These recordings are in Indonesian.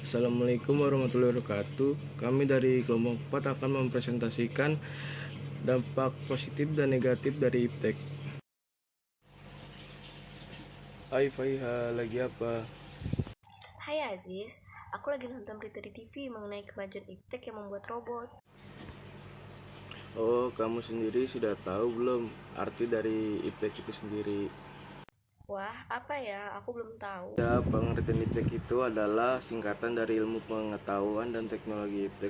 Assalamualaikum warahmatullahi wabarakatuh. Kami dari kelompok 4 akan mempresentasikan dampak positif dan negatif dari iptek. Hai Faiha, lagi apa? Hai Aziz, aku lagi nonton berita di TV mengenai kemajuan iptek yang membuat robot. Oh, kamu sendiri sudah tahu belum arti dari iptek itu sendiri? Wah, apa ya? Aku belum tahu. Ya, pengertian iptek itu adalah singkatan dari ilmu pengetahuan dan teknologi iptek.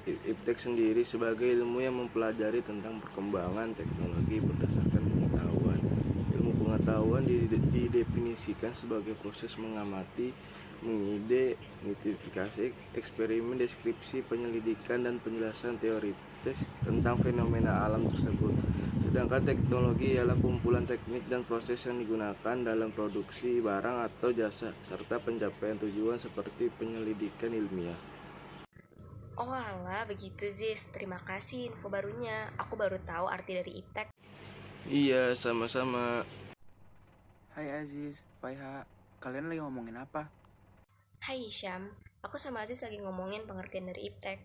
Iptek sendiri sebagai ilmu yang mempelajari tentang perkembangan teknologi berdasarkan pengetahuan. Ilmu pengetahuan didefinisikan sebagai proses mengamati, mengide, identifikasi, eksperimen, deskripsi, penyelidikan, dan penjelasan teoritis tentang fenomena alam tersebut. Sedangkan teknologi ialah kumpulan teknik dan proses yang digunakan dalam produksi barang atau jasa, serta pencapaian tujuan seperti penyelidikan ilmiah. Oh alah, begitu Ziz. Terima kasih info barunya. Aku baru tahu arti dari iptek. Iya, sama-sama. Hai Aziz, Faiha, kalian lagi ngomongin apa? Hai Hisham, aku sama Aziz lagi ngomongin pengertian dari iptek.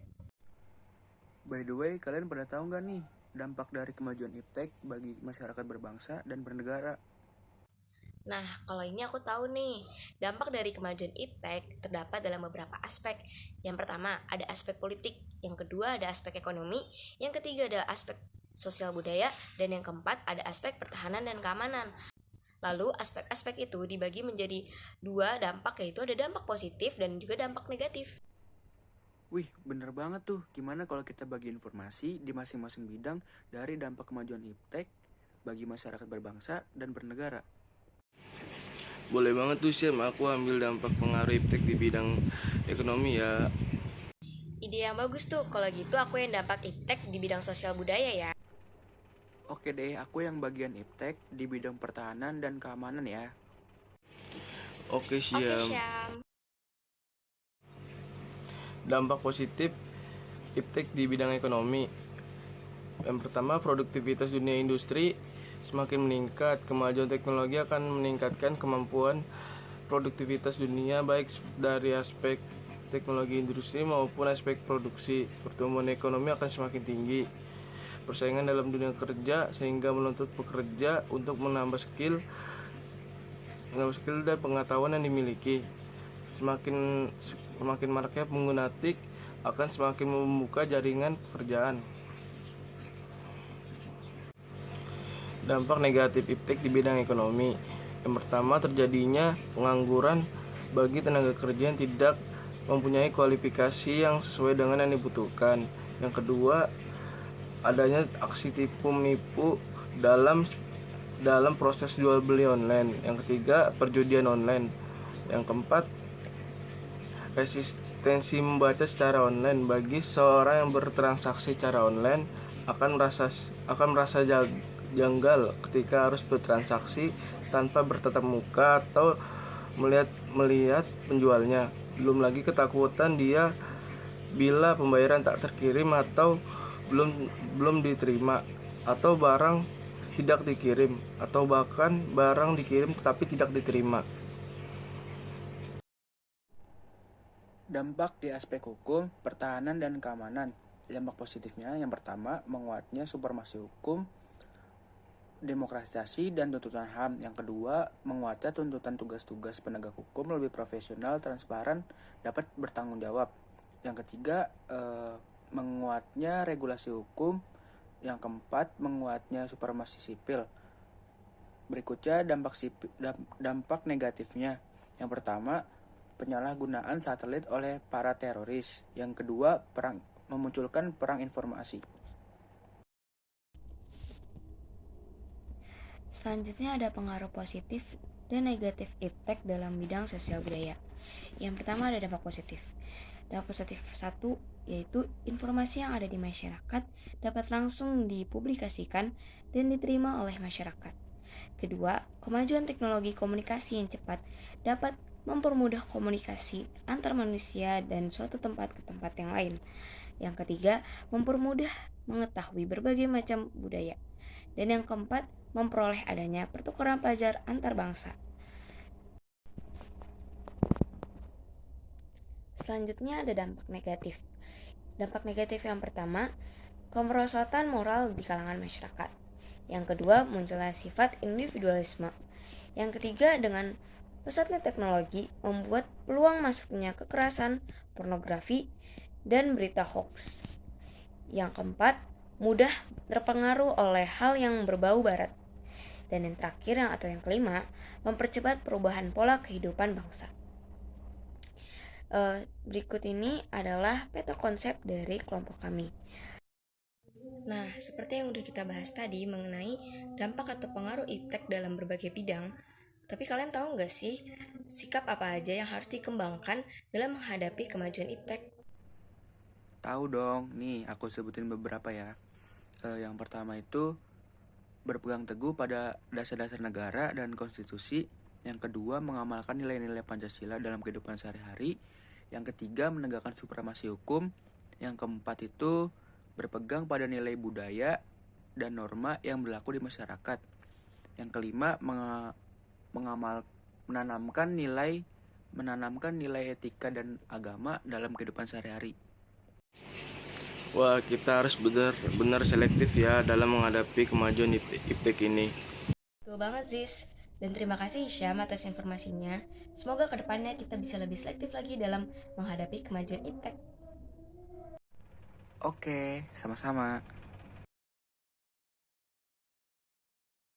By the way, kalian pada tahu nggak nih dampak dari kemajuan iptek bagi masyarakat berbangsa dan bernegara? Nah, kalau ini aku tahu nih, dampak dari kemajuan iptek terdapat dalam beberapa aspek. Yang pertama, ada aspek politik. Yang kedua, ada aspek ekonomi. Yang ketiga, ada aspek sosial budaya. Dan yang keempat, ada aspek pertahanan dan keamanan. Lalu, aspek-aspek itu dibagi menjadi dua dampak, yaitu ada dampak positif dan juga dampak negatif. Wih, bener banget tuh. Gimana kalau kita bagi informasi di masing-masing bidang dari dampak kemajuan iptek bagi masyarakat berbangsa dan bernegara? Boleh banget tuh Syam, aku ambil dampak pengaruh iptek di bidang ekonomi ya. Ide yang bagus tuh, kalau gitu aku yang dampak iptek di bidang sosial budaya ya. Oke deh, aku yang bagian iptek di bidang pertahanan dan keamanan ya. Oke Oke, Syam. Syam. Dampak positif iptek di bidang ekonomi. Yang pertama, produktivitas dunia industri semakin meningkat. Kemajuan teknologi akan meningkatkan kemampuan produktivitas dunia baik dari aspek teknologi industri maupun aspek produksi. Pertumbuhan ekonomi akan semakin tinggi. Persaingan dalam dunia kerja sehingga menuntut pekerja untuk menambah skill dan pengetahuan yang dimiliki. Semakin maraknya pengguna TIK akan semakin membuka jaringan pekerjaan. Dampak negatif iptek di bidang ekonomi. Yang pertama, terjadinya pengangguran bagi tenaga kerja yang tidak mempunyai kualifikasi yang sesuai dengan yang dibutuhkan. Yang kedua, adanya aksi tipu menipu dalam proses jual beli online. Yang ketiga, perjudian online. Yang keempat, resistensi membaca secara online. Bagi seorang yang bertransaksi secara online akan merasa janggal ketika harus bertransaksi tanpa bertatap muka atau melihat penjualnya. Belum lagi ketakutan dia bila pembayaran tak terkirim atau belum diterima, atau barang tidak dikirim, atau bahkan barang dikirim tapi tidak diterima. Dampak di aspek hukum, pertahanan, dan keamanan. Dampak positifnya yang pertama, menguatnya supremasi hukum, demokratisasi, dan tuntutan HAM. Yang kedua, menguatnya tuntutan tugas-tugas penegak hukum lebih profesional, transparan, dapat bertanggung jawab. Yang ketiga, menguatnya regulasi hukum. Yang keempat, menguatnya supremasi sipil. Berikutnya dampak negatifnya. Yang pertama, penyalahgunaan satelit oleh para teroris. Yang kedua, memunculkan perang informasi. Selanjutnya ada pengaruh positif dan negatif iptek dalam bidang sosial budaya. Yang pertama ada dampak positif. Dampak positif 1 yaitu informasi yang ada di masyarakat dapat langsung dipublikasikan dan diterima oleh masyarakat. Kedua, kemajuan teknologi komunikasi yang cepat dapat mempermudah komunikasi antar manusia dan suatu tempat ke tempat yang lain. Yang ketiga, mempermudah mengetahui berbagai macam budaya. Dan yang keempat, memperoleh adanya pertukaran pelajar antar bangsa. Selanjutnya ada dampak negatif. Dampak negatif yang pertama, kemerosotan moral di kalangan masyarakat. Yang kedua, munculnya sifat individualisme. Yang ketiga, dengan pesatnya teknologi membuat peluang masuknya kekerasan, pornografi, dan berita hoax. Yang keempat, mudah terpengaruh oleh hal yang berbau barat. Dan yang terakhir atau yang kelima, mempercepat perubahan pola kehidupan bangsa. Berikut ini adalah peta konsep dari kelompok kami. Nah, seperti yang udah kita bahas tadi mengenai dampak atau pengaruh iptek dalam berbagai bidang, tapi kalian tahu nggak sih sikap apa aja yang harus dikembangkan dalam menghadapi kemajuan iptek? Tahu dong, nih aku sebutin beberapa ya. Yang pertama itu berpegang teguh pada dasar-dasar negara dan konstitusi. Yang kedua, mengamalkan nilai-nilai Pancasila dalam kehidupan sehari-hari. Yang ketiga, menegakkan supremasi hukum. Yang keempat itu berpegang pada nilai budaya dan norma yang berlaku di masyarakat. Yang kelima, menanamkan nilai etika dan agama dalam kehidupan sehari-hari. Wah, kita harus benar-benar selektif ya dalam menghadapi kemajuan iptek ini. Betul banget, Zis. Dan terima kasih Syam atas informasinya. Semoga kedepannya kita bisa lebih selektif lagi dalam menghadapi kemajuan iptek. Oke, sama-sama.